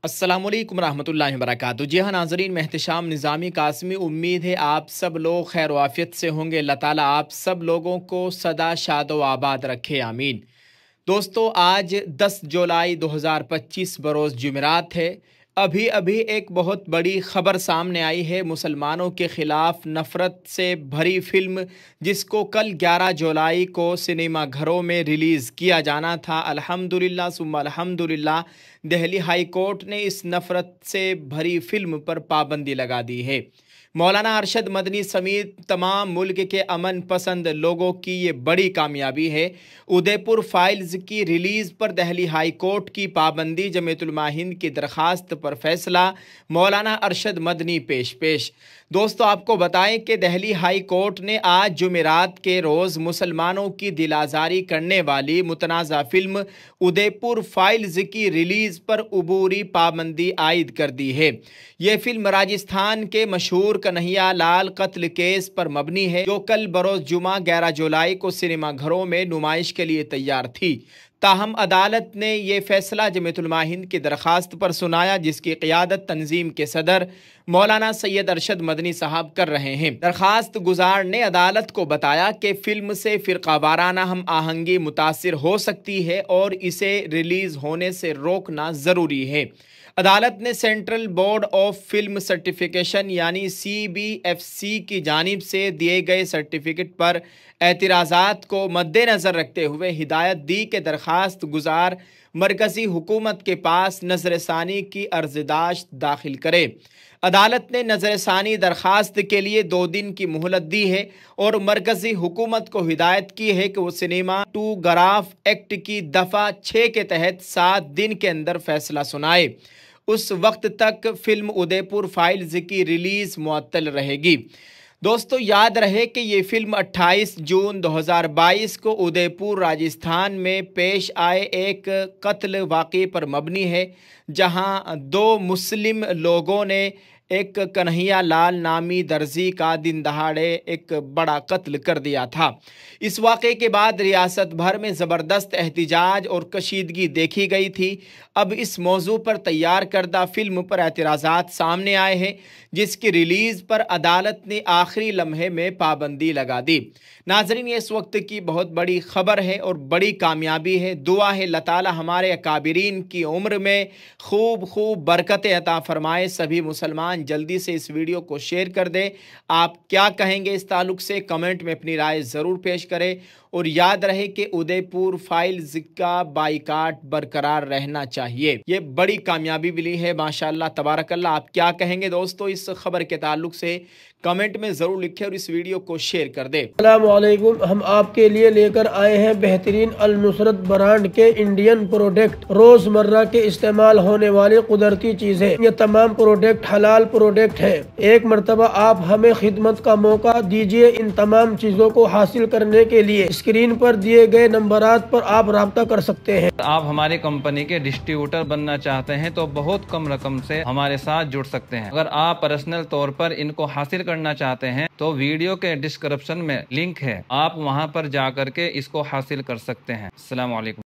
अस्सलामुअलैकुम रहमतुल्लाहि वबरकातुहू। जी हाँ नाज़रीन, मैं एहतशाम निज़ामी कासमी। उम्मीद है आप सब लोग खैर वाफ़ियत से होंगे। अल्लाह ताला आप सब लोगों को सदा शादो आबाद रखे, आमीन। दोस्तों, आज 10 जुलाई 2025 बरोज़ जुमेरात है। अभी अभी एक बहुत बड़ी ख़बर सामने आई है। मुसलमानों के ख़िलाफ़ नफ़रत से भरी फ़िल्म जिसको कल 11 जुलाई को सिनेमा घरों में रिलीज़ किया जाना था, अल्हम्दुलिल्लाह सुम्मा अल्हम्दुलिल्लाह दिल्ली हाई कोर्ट ने इस नफ़रत से भरी फ़िल्म पर पाबंदी लगा दी है। मौलाना अरशद मदनी समेत तमाम मुल्क के अमन पसंद लोगों की ये बड़ी कामयाबी है। उदयपुर फाइल्स की रिलीज़ पर दिल्ली हाई कोर्ट की पाबंदी, जमीयतुल उलमा हिंद की दरख्वास्त पर फैसला, मौलाना अरशद मदनी पेश। दोस्तों, आपको बताएं कि दिल्ली हाई कोर्ट ने आज जुमेरात के रोज़ मुसलमानों की दिल आज़ारी करने वाली मुतनाज़ा फ़िल्म उदयपुर फाइल्स की रिलीज़ पर अबूरी पाबंदी आयद कर दी है। ये फ़िल्म राजस्थान के मशहूर कन्हैया लाल कत्ल केस पर मबनी है, जो कल बरोज़ जुमा 11 जुलाई को सिनेमा घरों में नुमाइश के लिए तैयार थी। ताहम अदालत ने यह फैसला जमीयतुल उलमा हिंद की दरख्वास्त पर सुनाया, जिसकी क़ियादत तंजीम के सदर मौलाना सैयद अरशद मदनी साहब कर रहे हैं। दरख्वास्त गुजार ने अदालत को बताया कि फ़िल्म से फ़िरक़ावाराना हम आहंगी मुतासिर हो सकती है और इसे रिलीज़ होने से रोकना ज़रूरी है। अदालत ने central board of film certification यानी CBFC की जानिब से दिए गए सर्टिफिकेट पर एतराज़ात को मद्देनज़र रखते हुए हिदायत दी कि दरख्वास्त गुजार मरकज़ी हुकूमत के पास नज़रसानी की अर्ज़दाश्त दाखिल करे। अदालत ने नज़रसानी दरख्वास्त के लिए 2 दिन की मोहलत दी है और मरकज़ी हुकूमत को हिदायत की है कि वो सिनेमा टू ग्राफ एक्ट की दफ़ा 6 के तहत 7 दिन के अंदर फैसला सुनाए। उस वक्त तक फिल्म उदयपुर फाइल्स की रिलीज़ मुअत्तल रहेगी। दोस्तों, याद रहे कि ये फिल्म 28 जून 2022 को उदयपुर राजस्थान में पेश आए एक कत्ल वाक़े पर मबनी है, जहां 2 मुस्लिम लोगों ने एक कन्हैया लाल नामी दर्जी का दिन दहाड़े एक बड़ा कत्ल कर दिया था। इस वाक़े के बाद रियासत भर में ज़बरदस्त एहतिजाज और कशीदगी देखी गई थी। अब इस मौजू पर तैयार करदा फ़िल्म पर एतराज़ात सामने आए हैं, जिसकी रिलीज़ पर अदालत ने आखिरी लम्हे में पाबंदी लगा दी। नाज़रीन, ये इस वक्त की बहुत बड़ी ख़बर है और बड़ी कामयाबी है। दुआ है अल्लाह ताला हमारे अकाबिरीन की उम्र में खूब बरकतें अता फ़रमाए। सभी मुसलमान जल्दी से इस वीडियो को शेयर कर दे। आप क्या कहेंगे इस ताल्लुक़ से कमेंट में अपनी राय ज़रूर पेश करें और याद रहे कि उदयपुर फाइल्स का बाइकाट बरकरार रहना चाहिए। ये बड़ी कामयाबी मिली है, माशाअल्लाह तबारकल्लाह। आप क्या कहेंगे दोस्तों इस खबर के ताल्लुक से कमेंट में ज़रूर लिखें और इस वीडियो को शेयर कर दें। अस्सलाम वालेकुम, हम आपके लिए लेकर आए हैं बेहतरीन अल नुसरत ब्रांड के इंडियन प्रोडक्ट। रोजमर्रा के इस्तेमाल होने वाली कुदरती चीजें। ये तमाम प्रोडक्ट हलाल प्रोडक्ट हैं। एक मरतबा आप हमें खिदमत का मौका दीजिए। इन तमाम चीजों को हासिल करने के लिए स्क्रीन पर दिए गए नंबरात पर आप राब्ता कर सकते हैं। आप हमारी कंपनी के डिस्ट्रीब्यूटर बनना चाहते हैं तो बहुत कम रकम से हमारे साथ जुड़ सकते हैं। अगर आप पर्सनल तौर पर इनको हासिल करना चाहते हैं तो वीडियो के डिस्क्रिप्शन में लिंक है, आप वहां पर जा करके इसको हासिल कर सकते हैं। अस्सलाम वालेकुम।